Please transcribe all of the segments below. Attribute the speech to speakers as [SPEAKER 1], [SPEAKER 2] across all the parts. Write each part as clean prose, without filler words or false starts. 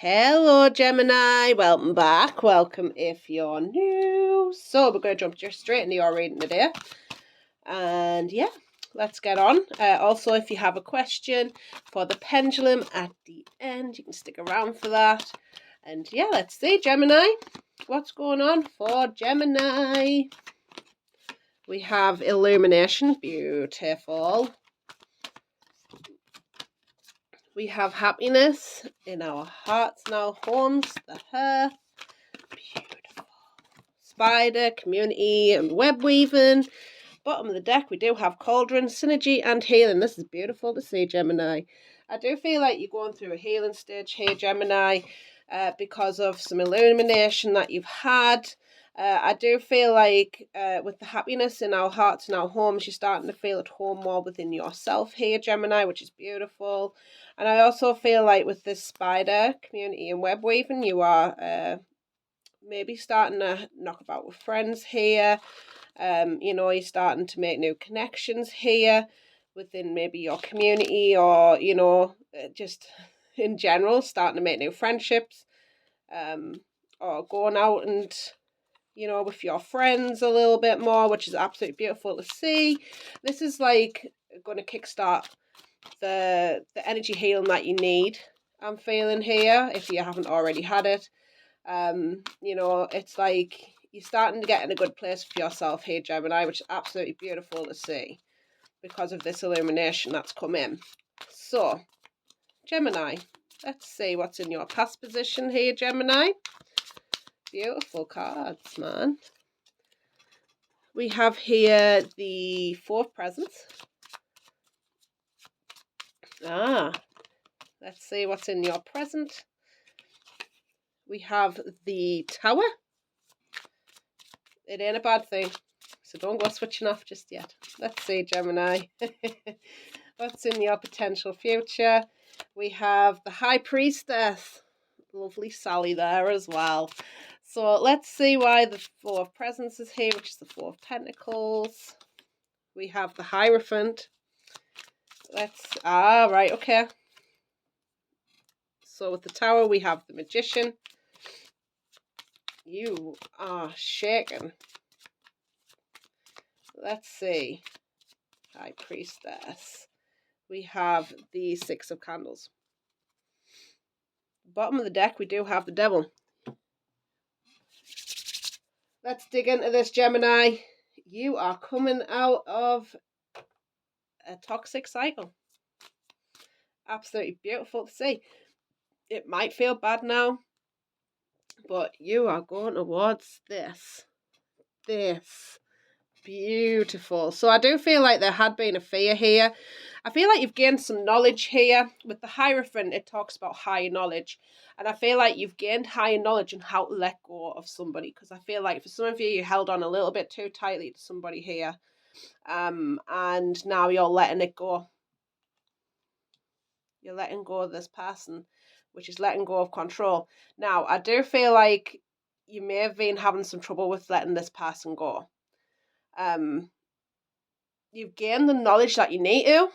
[SPEAKER 1] Hello, Gemini. Welcome back. Welcome if you're new. So we're going to jump just straight into your reading today. And yeah, let's get on. Also, if you have a question for the pendulum at the end, you can stick around for that. And yeah, let's see, Gemini. What's going on for Gemini? We have illumination. Beautiful. We have happiness in our hearts and our homes. The hearth. Beautiful. Spider, community, and web weaving. Bottom of the deck, we do have cauldron, synergy, and healing. This is beautiful to see, Gemini. I do feel like you're going through a healing stage here, Gemini, because of some illumination that you've had. I do feel like with the happiness in our hearts and our homes, you're starting to feel at home more within yourself here, Gemini, which is beautiful. And I also feel like with this spider, community, and web weaving, you are maybe starting to knock about with friends here. You're starting to make new connections here within maybe your community, or just in general starting to make new friendships, or going out and with your friends a little bit more, which is absolutely beautiful to see. This is like going to kickstart the energy healing that you need, I'm feeling here, if you haven't already had it. It's like you're starting to get in a good place for yourself here, Gemini, which is absolutely beautiful to see because of this illumination that's come in. So, Gemini, let's see what's in your past position here, Gemini. Beautiful cards, man. We have here the Four of Presents. Let's see what's in your present. We have the Tower. It ain't a bad thing, so don't go switching off just yet. Let's see, Gemini. What's in your potential future? We have the High Priestess. Lovely Sally there as well. So let's see why the Four of Presents is here, which is the Four of Pentacles. We have the Hierophant. Right, okay. So with the Tower, we have the Magician. You are shaken. Let's see. High Priestess. We have the Six of Candles. Bottom of the deck, we do have the Devil. Let's dig into this, Gemini. You are coming out of a toxic cycle. Absolutely beautiful to see. It might feel bad now, but you are going towards this. Beautiful. So I do feel like there had been a fear here. I feel like you've gained some knowledge here. With the Hierophant, it talks about higher knowledge. And I feel like you've gained higher knowledge on how to let go of somebody. Because I feel like for some of you, you held on a little bit too tightly to somebody here. And now you're letting it go. You're letting go of this person, which is letting go of control. Now, I do feel like you may have been having some trouble with letting this person go. You've gained the knowledge that you need to,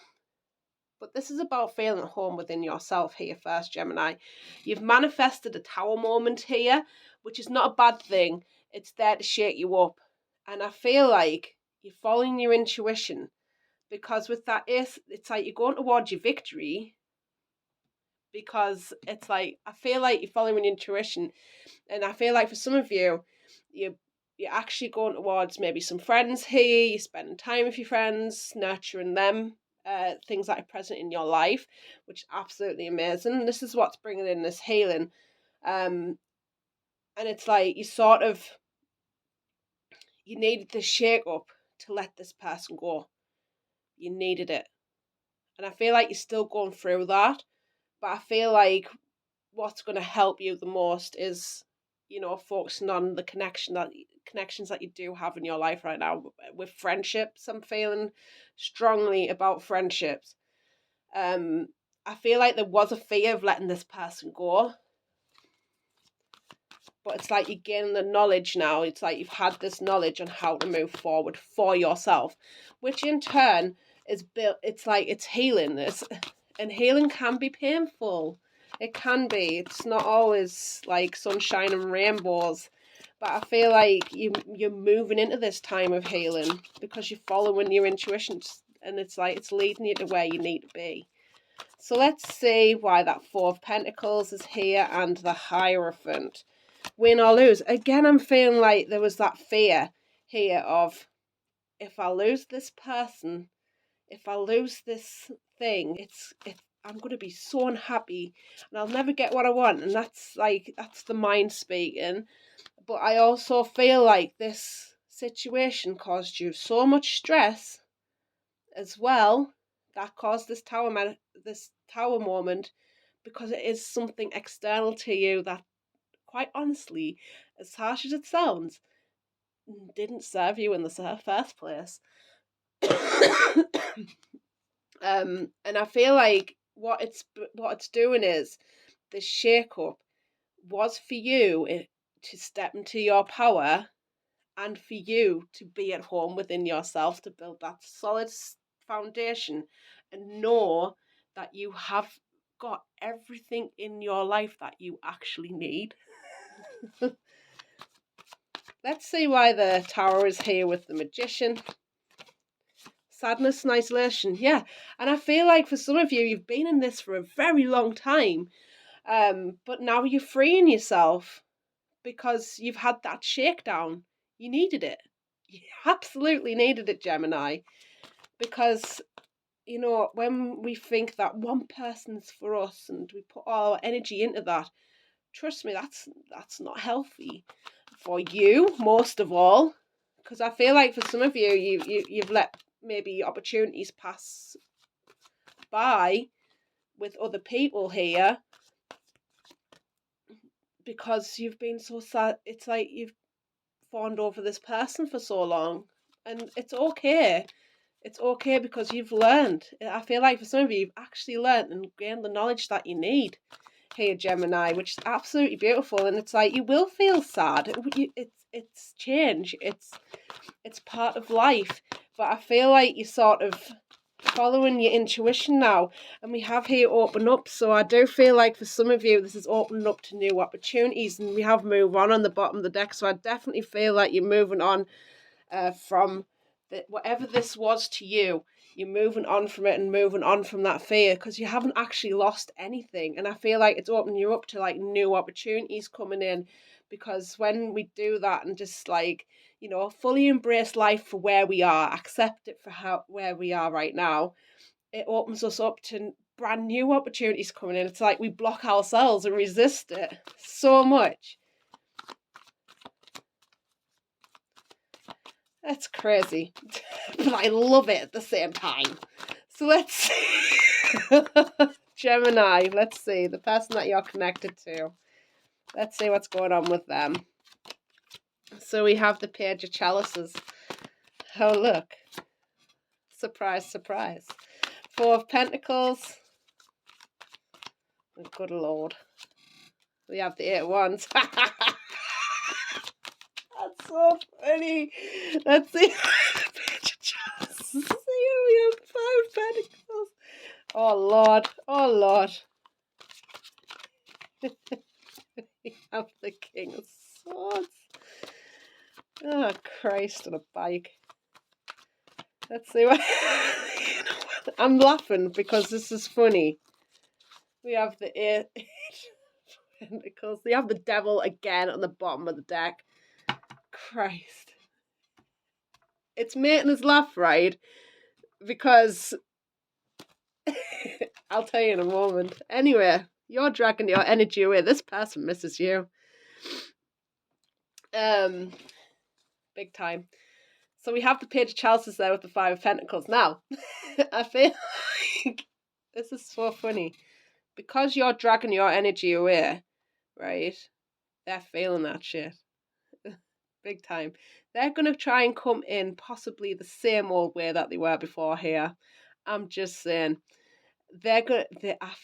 [SPEAKER 1] but this is about feeling at home within yourself here first, Gemini. You've manifested a Tower moment here, which is not a bad thing. It's there to shake you up. And I feel like you're following your intuition, because with that Ace, it's like you're going towards your victory, because it's like, I feel like you're following your intuition. And I feel like for some of you, you're actually going towards maybe some friends here. You're spending time with your friends, nurturing them, things that are present in your life, which is absolutely amazing. This is what's bringing in this healing. And it's like you needed this shake up to let this person go. You needed it. And I feel like you're still going through that. But I feel like what's going to help you the most is, focusing on the connections that you do have in your life right now with friendships. I'm feeling strongly about friendships. I feel like there was a fear of letting this person go, but it's like you're gaining the knowledge now. It's like you've had this knowledge on how to move forward for yourself, which in turn is built. It's like it's healing. And healing can be painful. It can be. It's not always like sunshine and rainbows. But I feel like you're moving into this time of healing because you're following your intuition, and it's like it's leading you to where you need to be. So let's see why that Four of Pentacles is here and the Hierophant. Win or lose. Again, I'm feeling like there was that fear here of, if I lose this person, if I lose this thing, I'm going to be so unhappy and I'll never get what I want. And that's the mind speaking. But I also feel like this situation caused you so much stress as well, that caused this tower moment, because it is something external to you that, quite honestly, as harsh as it sounds, didn't serve you in the first place. And I feel like what it's doing is, this shake up was for you to step into your power, and for you to be at home within yourself, to build that solid foundation and know that you have got everything in your life that you actually need. Let's see why the Tower is here with the Magician. Sadness and isolation, yeah. And I feel like for some of you, you've been in this for a very long time, but now you're freeing yourself because you've had that shakedown. You needed it. You absolutely needed it, Gemini. Because, when we think that one person's for us and we put all our energy into that, trust me, that's not healthy for you, most of all. Because I feel like for some of you, you've let maybe opportunities pass by with other people here because you've been so sad. It's like you've fawned over this person for so long, and it's okay. It's okay because you've learned. I feel like for some of you, you've actually learned and gained the knowledge that you need here, Gemini, which is absolutely beautiful. And it's like, you will feel sad. It's change. It's part of life. But I feel like you're sort of following your intuition now. And we have here open up. So I do feel like for some of you, this is opening up to new opportunities. And we have move on the bottom of the deck. So I definitely feel like you're moving on from whatever this was to you. You're moving on from it and moving on from that fear because you haven't actually lost anything. And I feel like it's opening you up to like new opportunities coming in, because when we do that and just fully embrace life for where we are, accept it for where we are right now, it opens us up to brand new opportunities coming in. It's like we block ourselves and resist it so much. That's crazy, but I love it at the same time. So let's see. Gemini, let's see. The person that you're connected to. Let's see what's going on with them. So we have the Page of Chalices. Oh, look. Surprise, surprise. Four of Pentacles. Oh, good Lord. We have the Eight of Wands. That's so funny. Let's see. See, we have Five Pentacles. Oh Lord. Oh Lord. We have the King of Swords. Oh Christ, on a bike. Let's see what. I'm laughing because this is funny. We have the Eight of Pentacles. We have the Devil again on the bottom of the deck. Christ. It's making us laugh, right? Because I'll tell you in a moment. Anyway, you're dragging your energy away. This person misses you. Big time. So we have the Page of Chalices there with the Five of Pentacles. Now, I feel like this is so funny. Because you're dragging your energy away, right? They're feeling that shit. Big time. They're going to try and come in possibly the same old way that they were before here. I'm just saying. I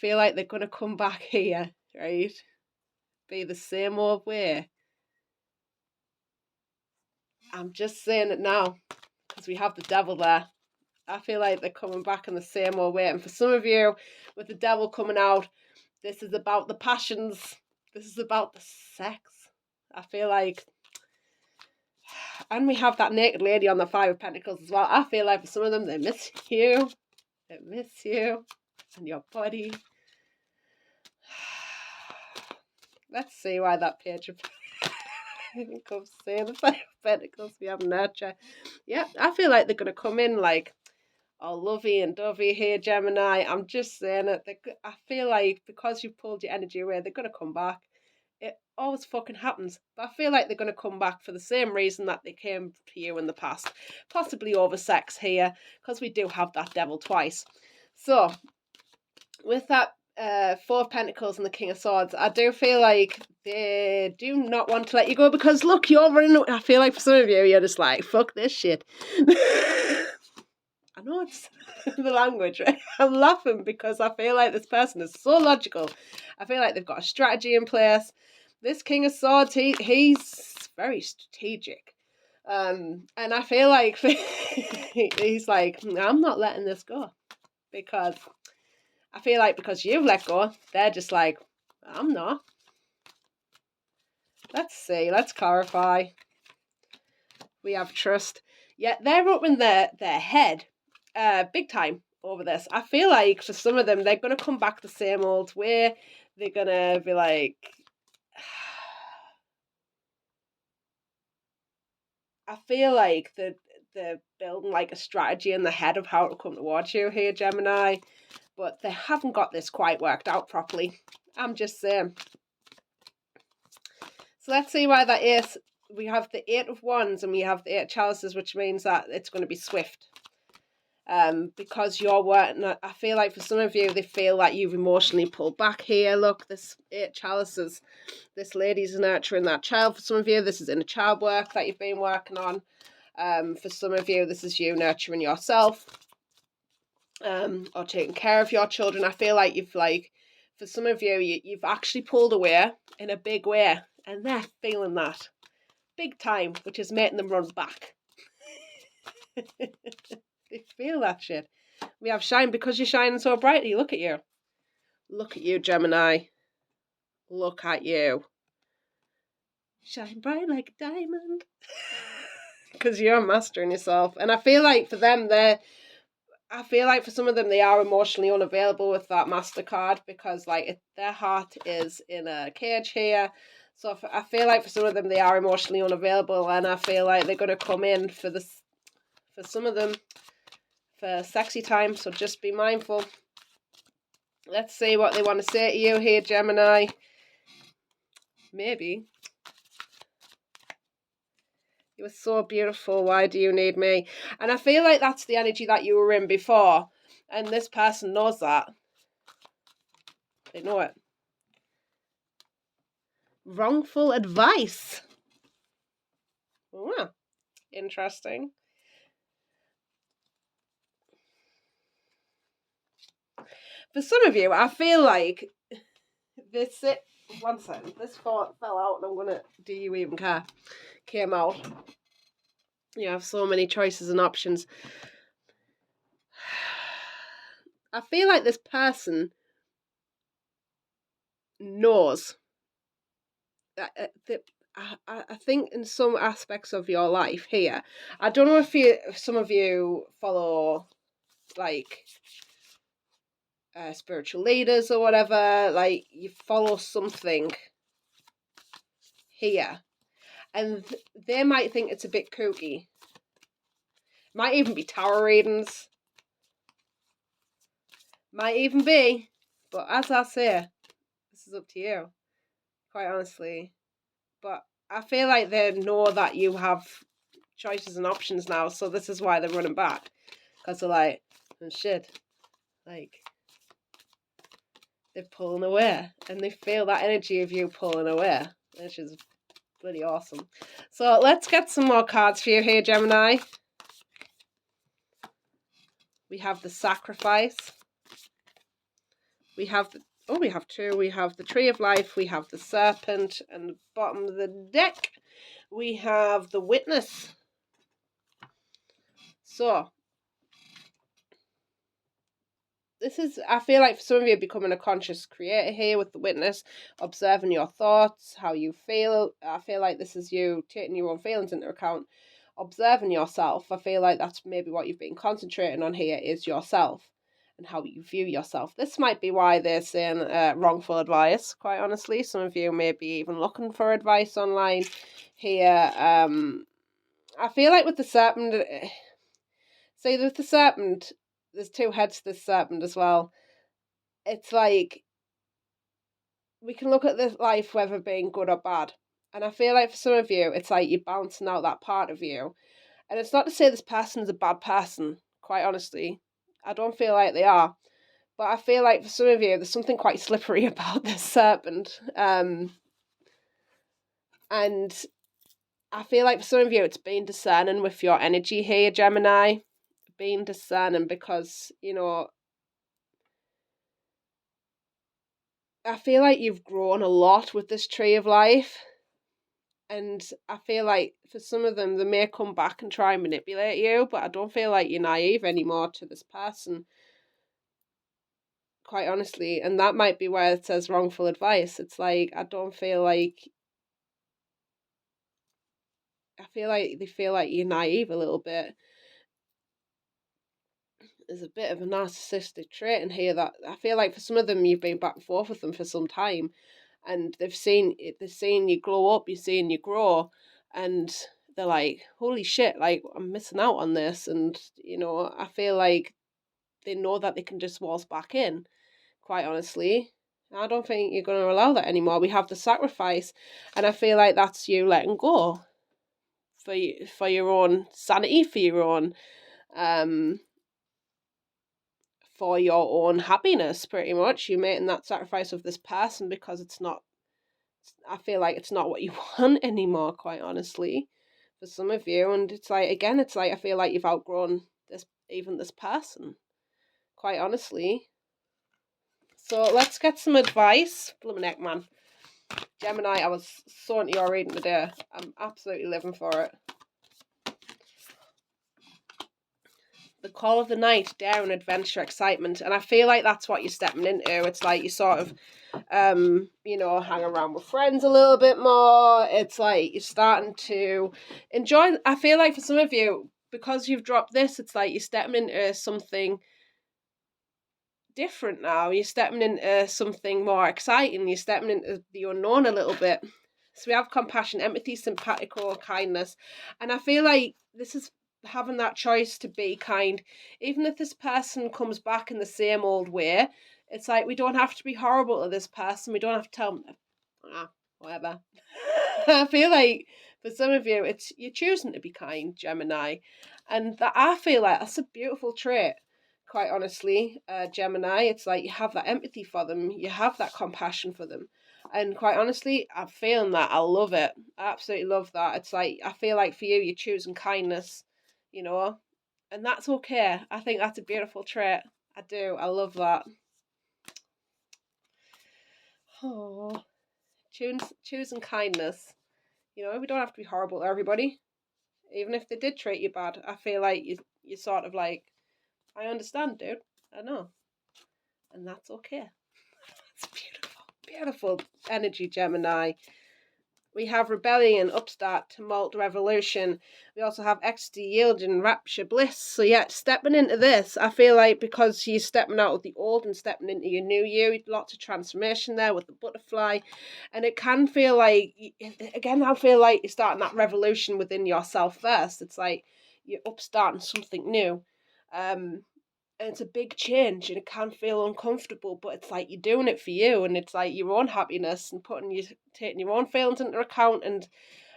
[SPEAKER 1] feel like they're going to come back here, right? Be the same old way. I'm just saying it now because we have the Devil there. I feel like they're coming back in the same old way. And for some of you, with the Devil coming out, This is about the passions. This is about the sex. I feel like, and we have that naked lady on the Five of Pentacles as well. I feel like for some of them, they miss you. They miss you and your body. Let's see why that Page of Pentacles say the Five of Pentacles. We have nurture. Yeah, I feel like they're going to come in like all lovey and dovey here, Gemini. I'm just saying it. I feel like because you've pulled your energy away, they're going to come back. It always fucking happens. But I feel like they're going to come back for the same reason that they came to you in the past. Possibly over sex here, because we do have that devil twice. So, with that Four of Pentacles and the King of Swords, I do feel like they do not want to let you go because, look, you're running. I feel like for some of you, you're just like, fuck this shit. I know it's the language, right? I'm laughing because I feel like this person is so logical. I feel like they've got a strategy in place. This King of Swords, he's very strategic. And I feel like he's like, I'm not letting this go. Because I feel like because you've let go, they're just like, I'm not. Let's see. Let's clarify. We have trust. Yeah, they're up in their head big time over this. I feel like for some of them, they're going to come back the same old way. They're going to be like... I feel like they're building like a strategy in the head of how to come towards you here, Gemini. But they haven't got this quite worked out properly. I'm just saying. So let's see why that is. We have the Eight of Wands and we have the Eight of Chalices, which means that it's going to be swift. Because you're working, I feel like for some of you, they feel like you've emotionally pulled back here. Look, this Eight of Chalices, this lady's nurturing that child. For some of you, this is inner child work that you've been working on. For some of you, this is you nurturing yourself. Or taking care of your children. I feel like for some of you, you've actually pulled away in a big way, and they're feeling that big time, which is making them run back. They feel that shit. We have shine because you're shining so brightly. Look at you. Look at you, Gemini. Look at you. Shine bright like a diamond. Because you're mastering yourself. And I feel like for them, I feel like for some of them, they are emotionally unavailable with that MasterCard because their heart is in a cage here. So I feel like for some of them, they are emotionally unavailable, and I feel like they're going to come in for some of them for sexy time. So just be mindful. Let's see what they want to say to you here, Gemini. Maybe. You were so beautiful. Why do you need me? And I feel like that's the energy that you were in before. And this person knows that. They know it. Wrongful advice. Oh, interesting. For some of you, I feel like this... One second. This thought fell out and I'm going to... Do you even care? Came out. You have so many choices and options. I feel like this person knows that I think in some aspects of your life here, I don't know if some of you follow like spiritual leaders or whatever, like you follow something here, and they might think it's a bit kooky. Might even be tarot readings. Might even be, but as I say, this is up to you, quite honestly. But I feel like they know that you have choices and options now, so this is why they're running back. Because they're like, oh shit, like, they're pulling away. And they feel that energy of you pulling away, which is bloody awesome. So let's get some more cards for you here, Gemini. We have the Sacrifice. We have we have two. We have the Tree of Life. We have the Serpent. And the bottom of the deck, we have the Witness. So, I feel like for some of you becoming a conscious creator here with the witness, observing your thoughts, how you feel. I feel like this is you taking your own feelings into account, observing yourself. I feel like that's maybe what you've been concentrating on here is yourself and how you view yourself. This might be why they're saying wrongful advice, quite honestly. Some of you may be even looking for advice online here. I feel like with the serpent, see, with the serpent, there's two heads to this serpent as well. It's like we can look at this life whether being good or bad. And I feel like for some of you, it's like you're bouncing out that part of you. And it's not to say this person is a bad person, quite honestly. I don't feel like they are. But I feel like for some of you, there's something quite slippery about this serpent. And I feel like for some of you, it's being discerning with your energy here, Gemini. Being discerning because, you know, I feel like you've grown a lot with this tree of life. And I feel like for some of them, they may come back and try and manipulate you, but I don't feel like you're naive anymore to this person, quite honestly. And that might be where it says wrongful advice. It's like, I feel like they feel like you're naive a little bit. There's a bit of a narcissistic trait in here that I feel like for some of them, you've been back and forth with them for some time. And they've seen you glow up, you've seen you grow, and they're like, holy shit, like I'm missing out on this. And you know, I feel like they know that they can just waltz back in, quite honestly. I don't think you're going to allow that anymore. We have the sacrifice, and I feel like that's you letting go for your own sanity, for your own for your own happiness, pretty much. You're making that sacrifice of this person because I feel like it's not what you want anymore, quite honestly, for some of you. And it's like, again, it's like I feel like you've outgrown this person, quite honestly. So let's get some advice. Blooming heck, man. Gemini, I was so into your reading today. I'm absolutely living for it. The call of the night, daring, adventure, excitement. And I feel like that's what you're stepping into. It's like you sort of you know, hang around with friends a little bit more. It's like you're starting to enjoy. I feel like for some of you, because you've dropped this, it's like you're stepping into something different now. You're stepping into something more exciting. You're stepping into the unknown a little bit. So we have compassion, empathy, simpatico, kindness. And I feel like this is having that choice to be kind. Even if this person comes back in the same old way, it's like we don't have to be horrible to this person. We don't have to tell them, whatever. I feel like for some of you, it's you're choosing to be kind, Gemini. And that I feel like that's a beautiful trait, quite honestly, Gemini. It's like you have that empathy for them, you have that compassion for them. And quite honestly, I'm feeling that. I love it. I absolutely love that. It's like, I feel like for you, you're choosing kindness, you know, and that's okay. I think that's a beautiful trait. I do. I love that. Oh, choosing kindness. You know, we don't have to be horrible to everybody. Even if they did treat you bad, I feel like you sort of like, I understand, dude. I know. And that's okay. It's beautiful. Beautiful energy, Gemini. We have rebellion, upstart, tumult, revolution. We also have ecstasy, yielding, rapture, bliss. So yeah, stepping into this, I feel like because you're stepping out of the old and stepping into your new you, lots of transformation there with the butterfly. And it can feel like, again, I feel like you're starting that revolution within yourself first. It's like you're upstarting something new. And it's a big change and it can feel uncomfortable, but it's like you're doing it for you and it's like your own happiness and taking your own feelings into account. And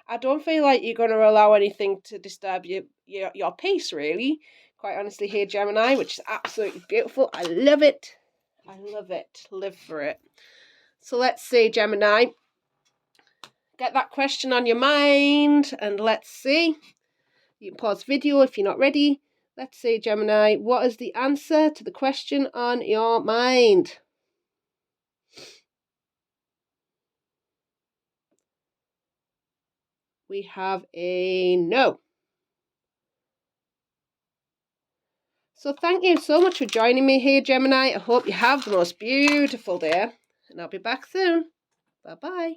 [SPEAKER 1] I don't feel like you're going to allow anything to disturb your peace, really, quite honestly, here, Gemini, which is absolutely beautiful. I love it. I love it. Live for it. So let's see, Gemini. Get that question on your mind and let's see. You can pause video if you're not ready. Let's see, Gemini, what is the answer to the question on your mind? We have a no. So thank you so much for joining me here, Gemini. I hope you have the most beautiful day, and I'll be back soon. Bye-bye.